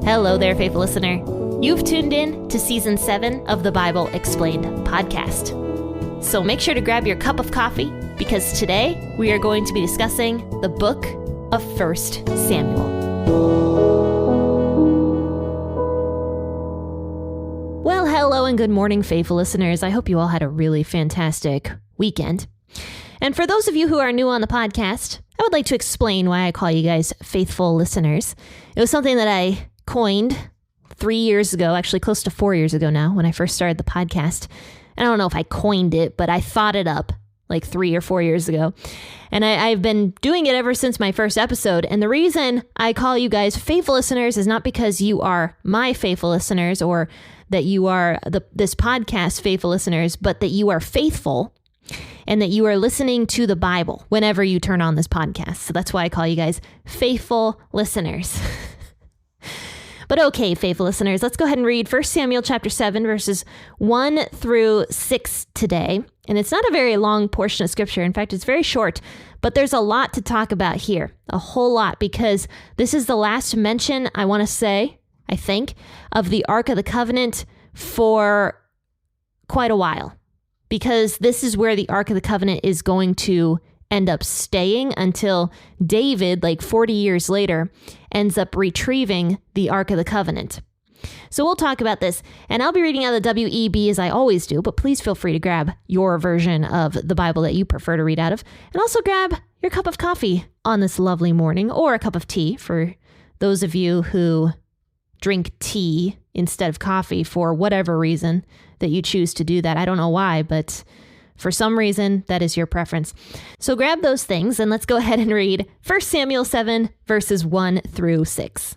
Hello there, faithful listener. You've tuned in to Season 7 of the Bible Explained podcast. So make sure to grab your cup of coffee, because today we are going to be discussing the book of 1 Samuel. Well, hello and good morning, faithful listeners. I hope you all had a really fantastic weekend. And for those of you who are new on the podcast, I would like to explain why I call you guys faithful listeners. It was something that I coined 3 years ago, actually close to 4 years ago now, when I first started the podcast. And I don't know if I coined it, but I thought it up like 3 or 4 years ago. And I've been doing it ever since my first episode. And the reason I call you guys faithful listeners is not because you are my faithful listeners or that you are this podcast faithful listeners, but that you are faithful and that you are listening to the Bible whenever you turn on this podcast. So that's why I call you guys faithful listeners. But okay, faithful listeners, let's go ahead and read 1 Samuel chapter 7, verses 1 through 6 today. And it's not a very long portion of scripture. In fact, it's very short, but there's a lot to talk about here, a whole lot, because this is the last mention, I want to say, I think, of the Ark of the Covenant for quite a while, because this is where the Ark of the Covenant is going to end up staying until David, like 40 years later, ends up retrieving the Ark of the Covenant. So we'll talk about this, and I'll be reading out of the WEB as I always do, but please feel free to grab your version of the Bible that you prefer to read out of, and also grab your cup of coffee on this lovely morning, or a cup of tea for those of you who drink tea instead of coffee for whatever reason that you choose to do that. I don't know why, but for some reason, that is your preference. So grab those things and let's go ahead and read 1 Samuel 7, verses 1 through 6.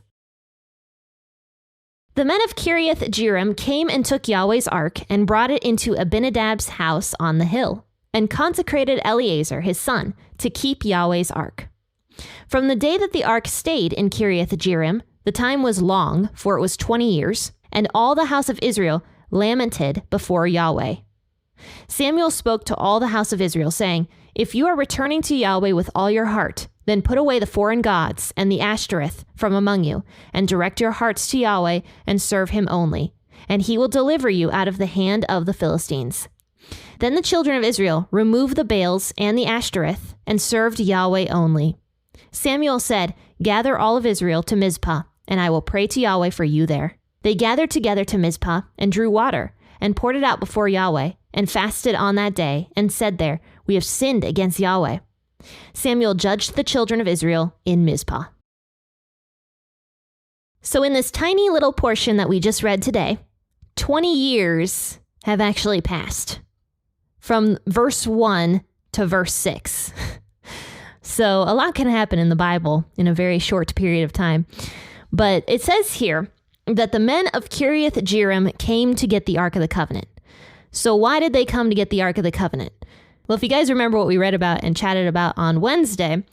The men of Kiriath Jearim came and took Yahweh's ark and brought it into Abinadab's house on the hill, and consecrated Eleazar his son to keep Yahweh's ark. From the day that the ark stayed in Kiriath Jearim, the time was long, for it was 20 years, and all the house of Israel lamented before Yahweh. Samuel spoke to all the house of Israel, saying, "If you are returning to Yahweh with all your heart, then put away the foreign gods and the Ashtoreth from among you, and direct your hearts to Yahweh and serve him only, and he will deliver you out of the hand of the Philistines." Then the children of Israel removed the Baals and the Ashtoreth and served Yahweh only. Samuel said, "Gather all of Israel to Mizpah, and I will pray to Yahweh for you there." They gathered together to Mizpah and drew water and poured it out before Yahweh, and fasted on that day, and said there, "We have sinned against Yahweh." Samuel judged the children of Israel in Mizpah. So in this tiny little portion that we just read today, 20 years have actually passed from verse 1 to verse 6. So a lot can happen in the Bible in a very short period of time. But it says here that the men of Kiriath Jearim came to get the Ark of the Covenant. So why did they come to get the Ark of the Covenant? Well, if you guys remember what we read about and chatted about on Wednesday,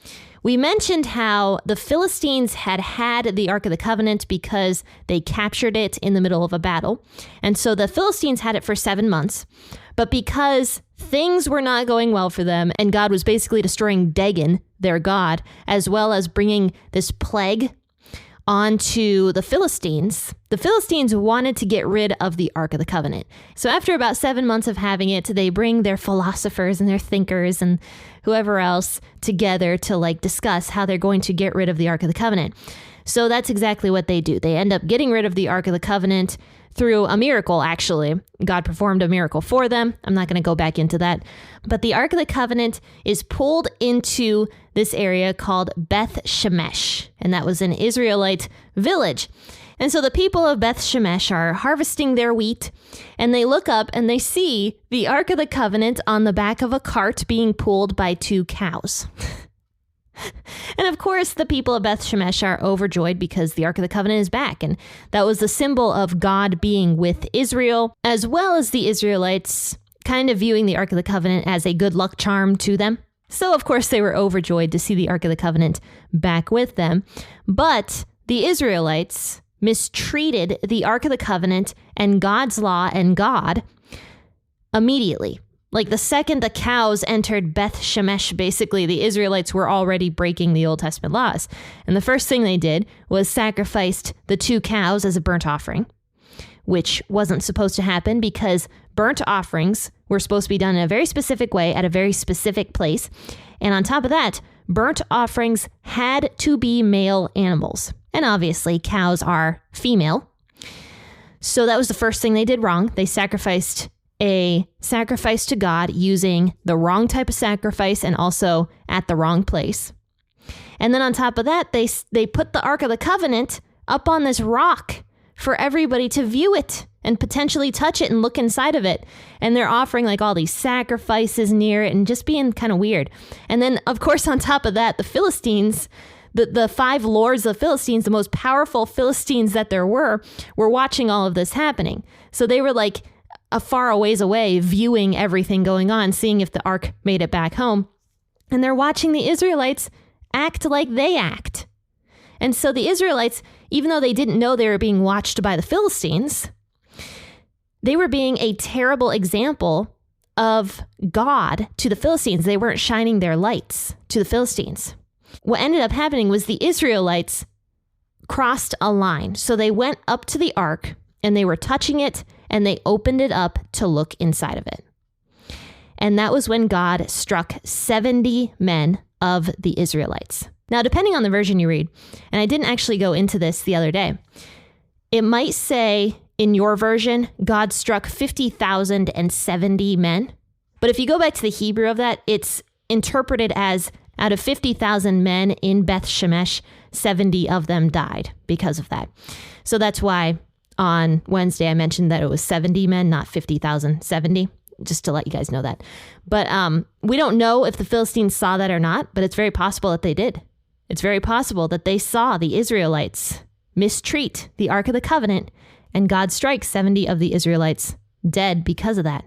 we mentioned how the Philistines had the Ark of the Covenant because they captured it in the middle of a battle. And so the Philistines had it for 7 months. But because things were not going well for them, and God was basically destroying Dagon, their god, as well as bringing this plague onto the Philistines wanted to get rid of the Ark of the Covenant. So after about 7 months of having it, they bring their philosophers and their thinkers and whoever else together to discuss how they're going to get rid of the Ark of the Covenant. So that's exactly what they do. They end up getting rid of the Ark of the Covenant through a miracle, actually. God performed a miracle for them. I'm not going to go back into that. But the Ark of the Covenant is pulled into this area called Beth Shemesh, and that was an Israelite village. And so the people of Beth Shemesh are harvesting their wheat, and they look up and they see the Ark of the Covenant on the back of a cart being pulled by 2 cows. And of course, the people of Beth Shemesh are overjoyed because the Ark of the Covenant is back. And that was the symbol of God being with Israel, as well as the Israelites kind of viewing the Ark of the Covenant as a good luck charm to them. So, of course, they were overjoyed to see the Ark of the Covenant back with them. But the Israelites mistreated the Ark of the Covenant and God's law and God immediately. Like the second the cows entered Beth Shemesh, basically the Israelites were already breaking the Old Testament laws. And the first thing they did was sacrificed the 2 cows as a burnt offering, which wasn't supposed to happen because burnt offerings were supposed to be done in a very specific way at a very specific place. And on top of that, burnt offerings had to be male animals. And obviously cows are female. So that was the first thing they did wrong. They sacrificed a sacrifice to God using the wrong type of sacrifice and also at the wrong place. And then on top of that, they put the Ark of the Covenant up on this rock for everybody to view it and potentially touch it and look inside of it. And they're offering like all these sacrifices near it and just being kind of weird. And then, of course, on top of that, the Philistines, the 5 lords of the Philistines, the most powerful Philistines that there were watching all of this happening. So they were like a far ways away, viewing everything going on, seeing if the ark made it back home. And they're watching the Israelites act like they act. And so the Israelites, even though they didn't know they were being watched by the Philistines, they were being a terrible example of God to the Philistines. They weren't shining their lights to the Philistines. What ended up happening was the Israelites crossed a line. So they went up to the ark and they were touching it and they opened it up to look inside of it. And that was when God struck 70 men of the Israelites. Now, depending on the version you read, and I didn't actually go into this the other day, it might say in your version, God struck 50,070 men. But if you go back to the Hebrew of that, it's interpreted as out of 50,000 men in Beth Shemesh, 70 of them died because of that. So that's why on Wednesday I mentioned that it was 70 men, not 50,000, 70, just to let you guys know that. But we don't know if the Philistines saw that or not, but it's very possible that they did. It's very possible that they saw the Israelites mistreat the Ark of the Covenant, and God strikes 70 of the Israelites dead because of that.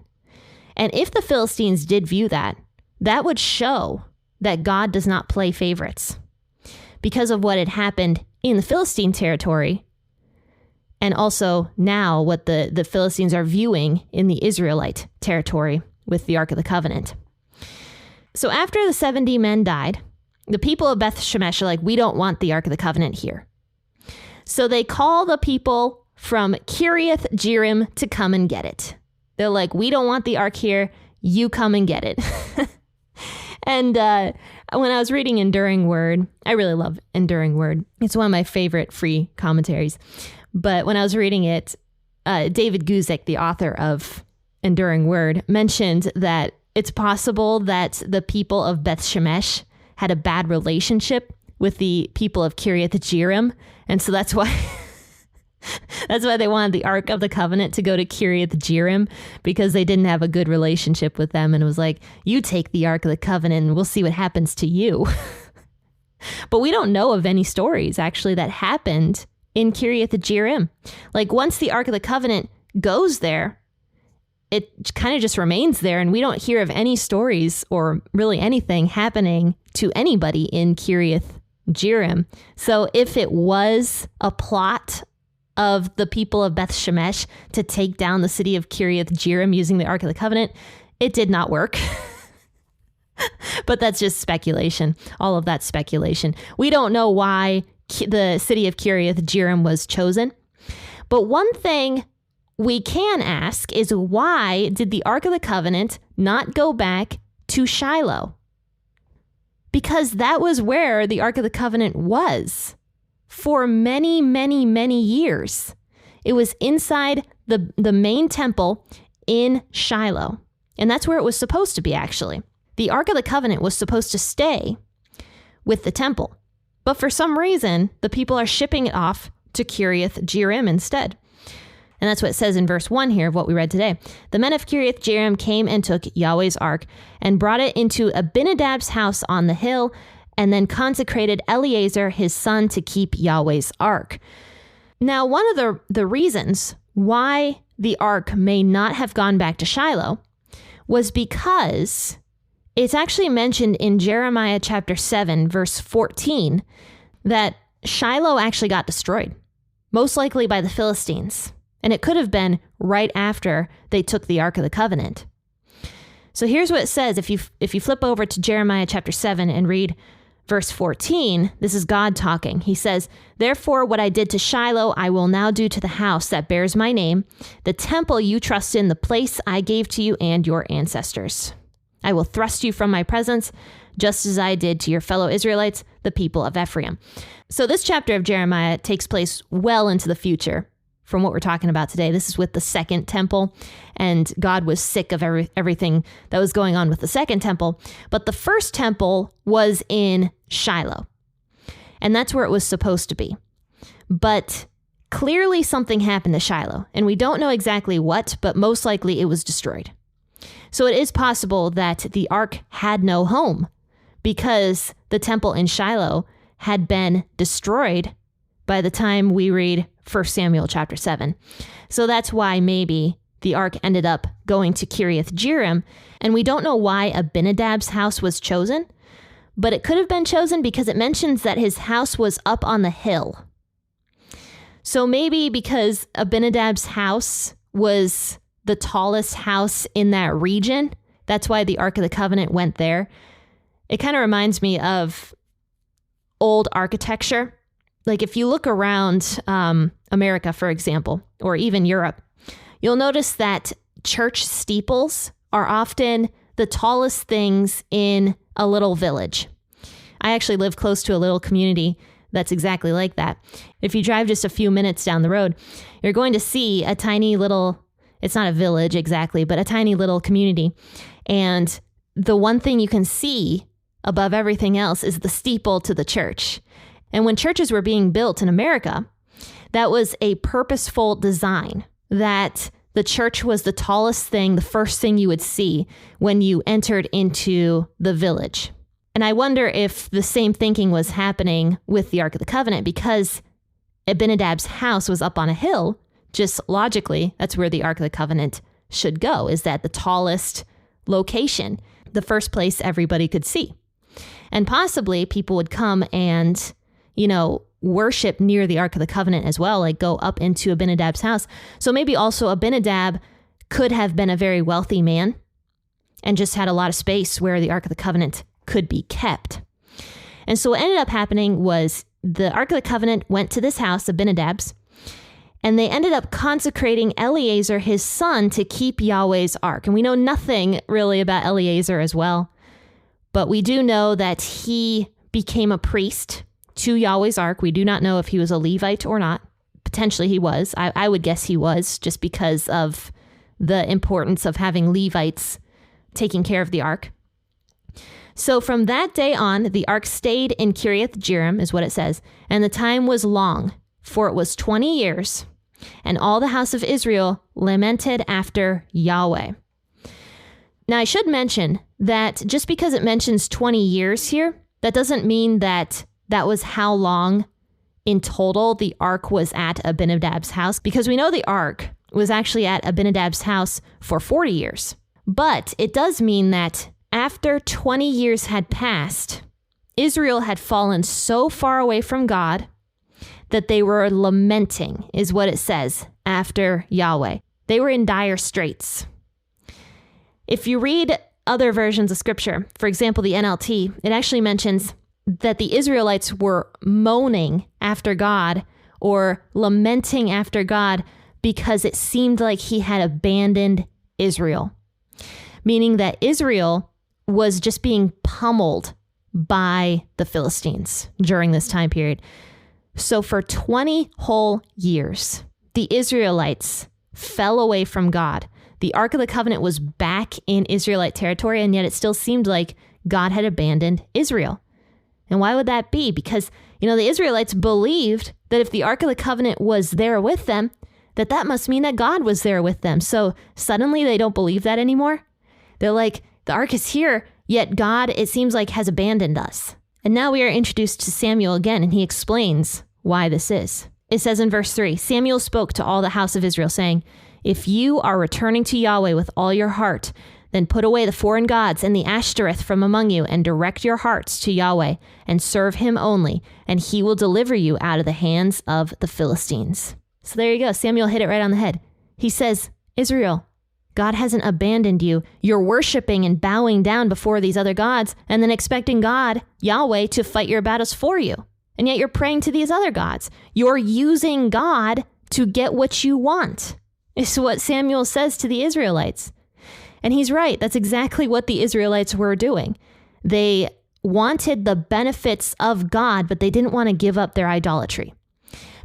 And if the Philistines did view that, that would show that God does not play favorites because of what had happened in the Philistine territory, and also now what the Philistines are viewing in the Israelite territory with the Ark of the Covenant. So after the 70 men died, the people of Beth Shemesh are like, we don't want the Ark of the Covenant here. So they call the people from Kiriath Jearim to come and get it. They're like, we don't want the Ark here. You come and get it. And when I was reading Enduring Word, I really love Enduring Word. It's one of my favorite free commentaries. But when I was reading it, David Guzik, the author of Enduring Word, mentioned that it's possible that the people of Beth Shemesh had a bad relationship with the people of Kiriath Jearim. And so that's why that's why they wanted the Ark of the Covenant to go to Kiriath Jearim, because they didn't have a good relationship with them. And it was like, you take the Ark of the Covenant and we'll see what happens to you. But we don't know of any stories actually that happened in Kiriath Jearim. Like once the Ark of the Covenant goes there, it kind of just remains there, and we don't hear of any stories or really anything happening to anybody in Kiriath Jearim. So if it was a plot of the people of Beth Shemesh to take down the city of Kiriath Jearim using the Ark of the Covenant, it did not work. But that's just speculation. All of that speculation. We don't know why the city of Kiriath Jearim was chosen. But one thing we can ask is, why did the Ark of the Covenant not go back to Shiloh? Because that was where the Ark of the Covenant was for many, many, many years. It was inside the main temple in Shiloh. And that's where it was supposed to be, actually. The Ark of the Covenant was supposed to stay with the temple. But for some reason, the people are shipping it off to Kiriath Jearim instead. And that's what it says in verse 1 here of what we read today. The men of Kiriath Jearim came and took Yahweh's ark and brought it into Abinadab's house on the hill, and then consecrated Eleazar his son to keep Yahweh's ark. Now, one of the reasons why the ark may not have gone back to Shiloh was because it's actually mentioned in Jeremiah chapter 7, verse 14, that Shiloh actually got destroyed, most likely by the Philistines. And it could have been right after they took the Ark of the Covenant. So here's what it says. If you flip over to Jeremiah chapter 7 and read verse 14, this is God talking. He says, "Therefore, what I did to Shiloh, I will now do to the house that bears my name, the temple you trust in, the place I gave to you and your ancestors. I will thrust you from my presence, just as I did to your fellow Israelites, the people of Ephraim." So this chapter of Jeremiah takes place well into the future from what we're talking about today. This is with the second temple, and God was sick of everything that was going on with the second temple. But the first temple was in Shiloh, and that's where it was supposed to be. But clearly something happened to Shiloh, and we don't know exactly what, but most likely it was destroyed. So it is possible that the ark had no home because the temple in Shiloh had been destroyed by the time we read 1 Samuel chapter 7. So that's why maybe the ark ended up going to Kiriath Jearim, and we don't know why Abinadab's house was chosen, but it could have been chosen because it mentions that his house was up on the hill. So maybe because Abinadab's house was the tallest house in that region, that's why the Ark of the Covenant went there. It kind of reminds me of old architecture. Like if you look around America, for example, or even Europe, you'll notice that church steeples are often the tallest things in a little village. I actually live close to a little community that's exactly like that. If you drive just a few minutes down the road, you're going to see a tiny little, it's not a village exactly, but a tiny little community. And the one thing you can see above everything else is the steeple to the church. And when churches were being built in America, that was a purposeful design, that the church was the tallest thing, the first thing you would see when you entered into the village. And I wonder if the same thinking was happening with the Ark of the Covenant, because Abinadab's house was up on a hill. Just logically, that's where the Ark of the Covenant should go, is that the tallest location, the first place everybody could see. And possibly people would come and, worship near the Ark of the Covenant as well, like go up into Abinadab's house. So maybe also Abinadab could have been a very wealthy man and just had a lot of space where the Ark of the Covenant could be kept. And so what ended up happening was the Ark of the Covenant went to this house, Abinadab's, and they ended up consecrating Eleazar, his son, to keep Yahweh's Ark. And we know nothing really about Eleazar as well, but we do know that he became a priest to Yahweh's Ark. We do not know if he was a Levite or not. Potentially he was. I would guess he was, just because of the importance of having Levites taking care of the Ark. So from that day on, the Ark stayed in Kiriath Jearim, is what it says, and the time was long, for it was 20 years, and all the house of Israel lamented after Yahweh. Now I should mention that just because it mentions 20 years here, that doesn't mean that that was how long in total the ark was at Abinadab's house, because we know the ark was actually at Abinadab's house for 40 years. But it does mean that after 20 years had passed, Israel had fallen so far away from God that they were lamenting, is what it says, after Yahweh. They were in dire straits. If you read other versions of scripture, for example, the NLT, it actually mentions that the Israelites were moaning after God or lamenting after God because it seemed like he had abandoned Israel, meaning that Israel was just being pummeled by the Philistines during this time period. So for 20 whole years, the Israelites fell away from God. The Ark of the Covenant was back in Israelite territory, and yet it still seemed like God had abandoned Israel. And why would that be? Because, the Israelites believed that if the Ark of the Covenant was there with them, that must mean that God was there with them. So suddenly they don't believe that anymore. They're like, the Ark is here, yet God, it seems like, has abandoned us. And now we are introduced to Samuel again, and he explains why this is. It says in verse 3, Samuel spoke to all the house of Israel, saying, "If you are returning to Yahweh with all your heart, then put away the foreign gods and the Ashtoreth from among you, and direct your hearts to Yahweh, and serve him only, and he will deliver you out of the hands of the Philistines." So there you go. Samuel hit it right on the head. He says, Israel, God hasn't abandoned you. You're worshiping and bowing down before these other gods and then expecting God, Yahweh, to fight your battles for you. And yet you're praying to these other gods. You're using God to get what you want. It's what Samuel says to the Israelites. And he's right. That's exactly what the Israelites were doing. They wanted the benefits of God, but they didn't want to give up their idolatry.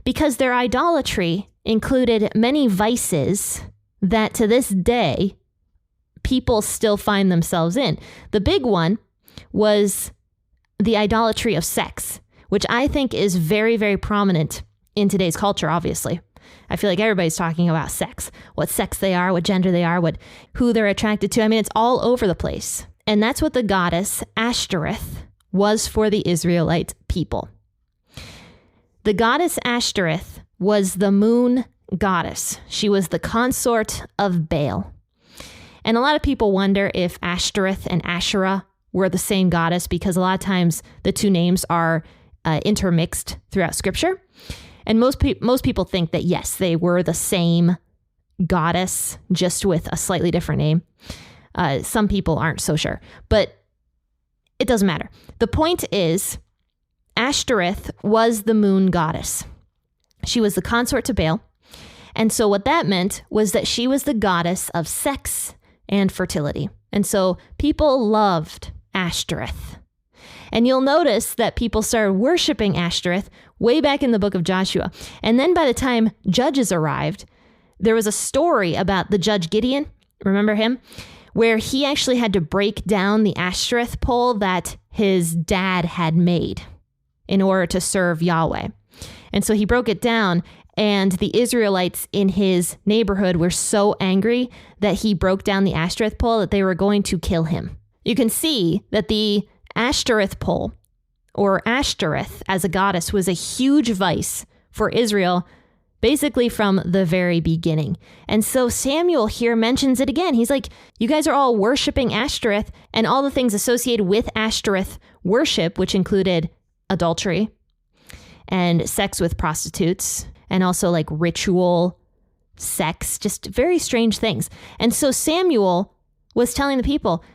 Because their idolatry included many vices that to this day, people still find themselves in. The big one was the idolatry of sex, which I think is very, very prominent in today's culture, obviously. I feel like everybody's talking about sex, what sex they are, what gender they are, who they're attracted to. I mean, it's all over the place. And that's what the goddess Ashtoreth was for the Israelite people. The goddess Ashtoreth was the moon goddess. She was the consort of Baal. And a lot of people wonder if Ashtoreth and Asherah were the same goddess, because a lot of times the two names are intermixed throughout scripture. And most people think that, yes, they were the same goddess, just with a slightly different name. Some people aren't so sure, but it doesn't matter. The point is, Ashtoreth was the moon goddess. She was the consort to Baal. And so what that meant was that she was the goddess of sex and fertility. And so people loved Ashtoreth. And you'll notice that people started worshiping Ashtoreth way back in the book of Joshua. And then by the time Judges arrived, there was a story about the judge Gideon, remember him? Where he actually had to break down the Ashtoreth pole that his dad had made in order to serve Yahweh. And so he broke it down, and the Israelites in his neighborhood were so angry that he broke down the Ashtoreth pole that they were going to kill him. You can see that the Ashtoreth pole, or Ashtoreth as a goddess, was a huge vice for Israel, basically from the very beginning. And so Samuel here mentions it again. He's like, you guys are all worshiping Ashtoreth, and all the things associated with Ashtoreth worship, which included adultery and sex with prostitutes, and also like ritual sex, just very strange things. And so Samuel was telling the people,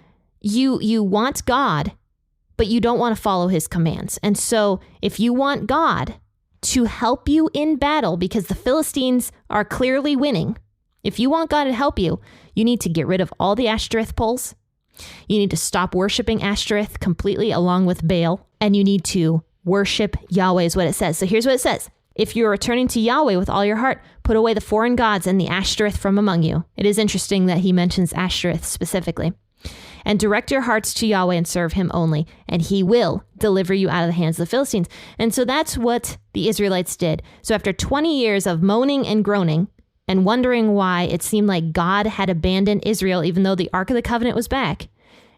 you want God, but you don't want to follow his commands. And so if you want God to help you in battle, because the Philistines are clearly winning, if you want God to help you, you need to get rid of all the Ashtoreth poles. You need to stop worshiping Ashtoreth completely along with Baal, and you need to worship Yahweh is what it says. So here's what it says. If you're returning to Yahweh with all your heart, put away the foreign gods and the Ashtoreth from among you. It is interesting that he mentions Ashtoreth specifically. And direct your hearts to Yahweh and serve him only, and he will deliver you out of the hands of the Philistines. And so that's what the Israelites did. So after 20 years of moaning and groaning and wondering why it seemed like God had abandoned Israel, even though the Ark of the Covenant was back,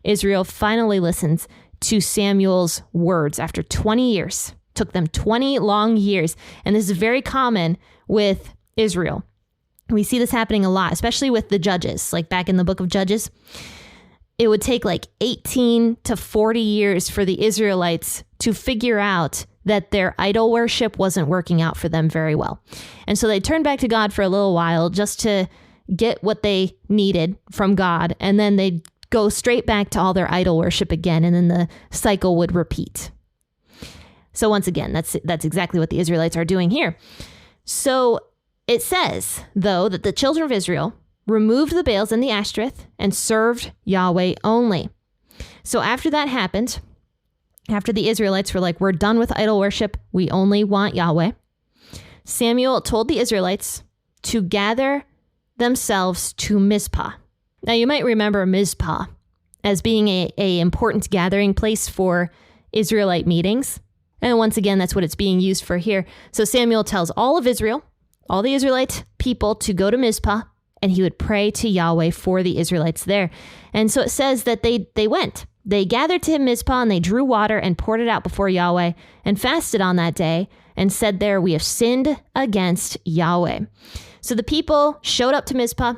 Israel finally listens to Samuel's words after 20 years. It took them 20 long years. And this is very common with Israel. We see this happening a lot, especially with the judges, like back in the book of Judges. It would take like 18 to 40 years for the Israelites to figure out that their idol worship wasn't working out for them very well. And so they turned back to God for a little while just to get what they needed from God. And then they'd go straight back to all their idol worship again. And then the cycle would repeat. So once again, that's exactly what the Israelites are doing here. So it says, though, that the children of Israel removed the Baals and the Ashtoreth and served Yahweh only. So after that happened, after the Israelites were like, we're done with idol worship, we only want Yahweh, Samuel told the Israelites to gather themselves to Mizpah. Now you might remember Mizpah as being a important gathering place for Israelite meetings. And once again, that's what it's being used for here. So Samuel tells all of Israel, all the Israelite people, to go to Mizpah, and he would pray to Yahweh for the Israelites there. And so it says that they went. They gathered to Mizpah, and they drew water and poured it out before Yahweh and fasted on that day and said there, we have sinned against Yahweh. So the people showed up to Mizpah,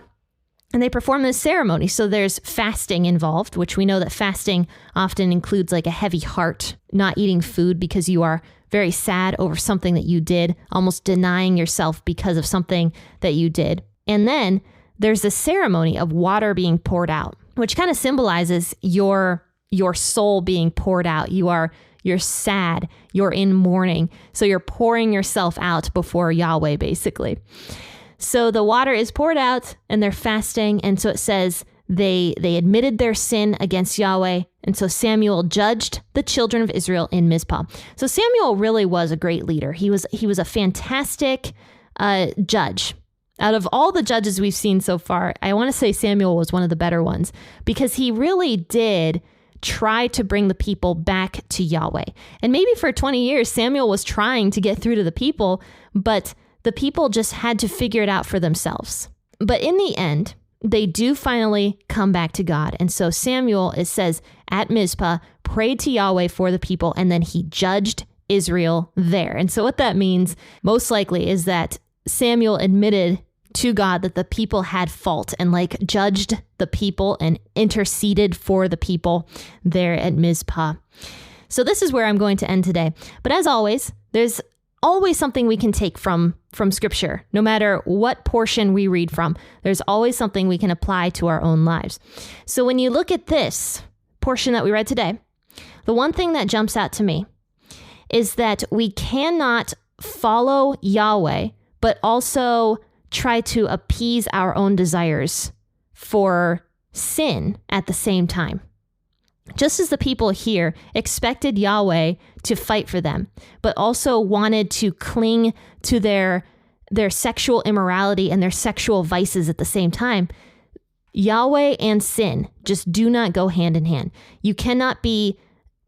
and they performed this ceremony. So there's fasting involved, which we know that fasting often includes like a heavy heart, not eating food because you are very sad over something that you did, almost denying yourself because of something that you did. And then there's a ceremony of water being poured out, which kind of symbolizes your soul being poured out. You're sad, you're in mourning. So you're pouring yourself out before Yahweh, basically. So the water is poured out and they're fasting. And so it says they admitted their sin against Yahweh. And so Samuel judged the children of Israel in Mizpah. So Samuel really was a great leader. He was a fantastic judge. Out of all the judges we've seen so far, I want to say Samuel was one of the better ones because he really did try to bring the people back to Yahweh. And maybe for 20 years, Samuel was trying to get through to the people, but the people just had to figure it out for themselves. But in the end, they do finally come back to God. And so Samuel, it says, at Mizpah, prayed to Yahweh for the people, and then he judged Israel there. And so what that means, most likely, is that Samuel admitted to God that the people had fault and judged the people and interceded for the people there at Mizpah. So this is where I'm going to end today. But as always, there's always something we can take from scripture. No matter what portion we read from, there's always something we can apply to our own lives. So when you look at this portion that we read today, the one thing that jumps out to me is that we cannot follow Yahweh, but also try to appease our own desires for sin at the same time. Just as the people here expected Yahweh to fight for them, but also wanted to cling to their sexual immorality and their sexual vices at the same time, Yahweh and sin just do not go hand in hand. You cannot be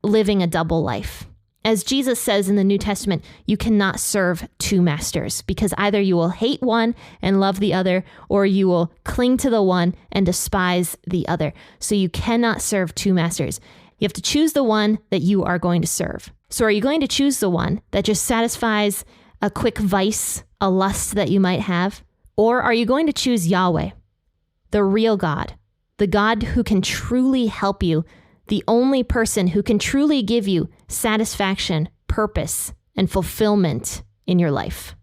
living a double life. As Jesus says in the New Testament, you cannot serve two masters because either you will hate one and love the other, or you will cling to the one and despise the other. So you cannot serve two masters. You have to choose the one that you are going to serve. So are you going to choose the one that just satisfies a quick vice, a lust that you might have? Or are you going to choose Yahweh, the real God, the God who can truly help you, the only person who can truly give you satisfaction, purpose, and fulfillment in your life?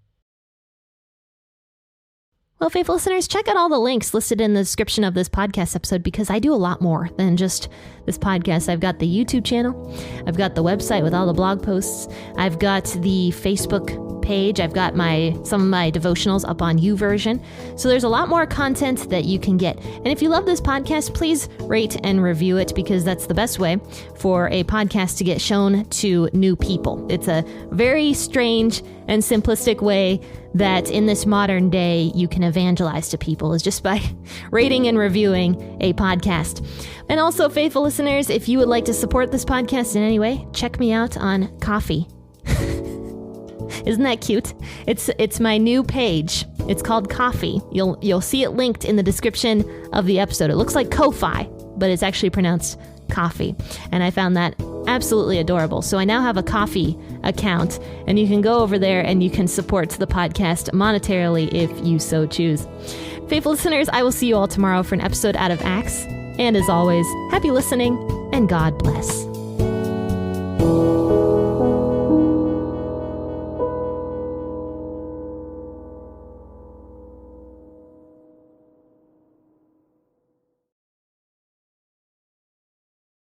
Well, faithful listeners, check out all the links listed in the description of this podcast episode because I do a lot more than just this podcast. I've got the YouTube channel. I've got the website with all the blog posts. I've got the Facebook page. I've got some of my devotionals up on YouVersion. So there's a lot more content that you can get. And if you love this podcast, please rate and review it because that's the best way for a podcast to get shown to new people. It's a very strange and simplistic way that in this modern day you can evangelize to people is just by rating and reviewing a podcast. And also, faithful listeners, if you would like to support this podcast in any way, check me out on Ko-fi. Isn't that cute? It's my new page. It's called Ko-fi. You'll see it linked in the description of the episode. It looks like Ko-fi, but it's actually pronounced Ko-fi. And I found that absolutely adorable. So I now have a Ko-fi account, and you can go over there and you can support the podcast monetarily if you so choose. Faithful listeners, I will see you all tomorrow for an episode out of Acts. And as always, happy listening and God bless.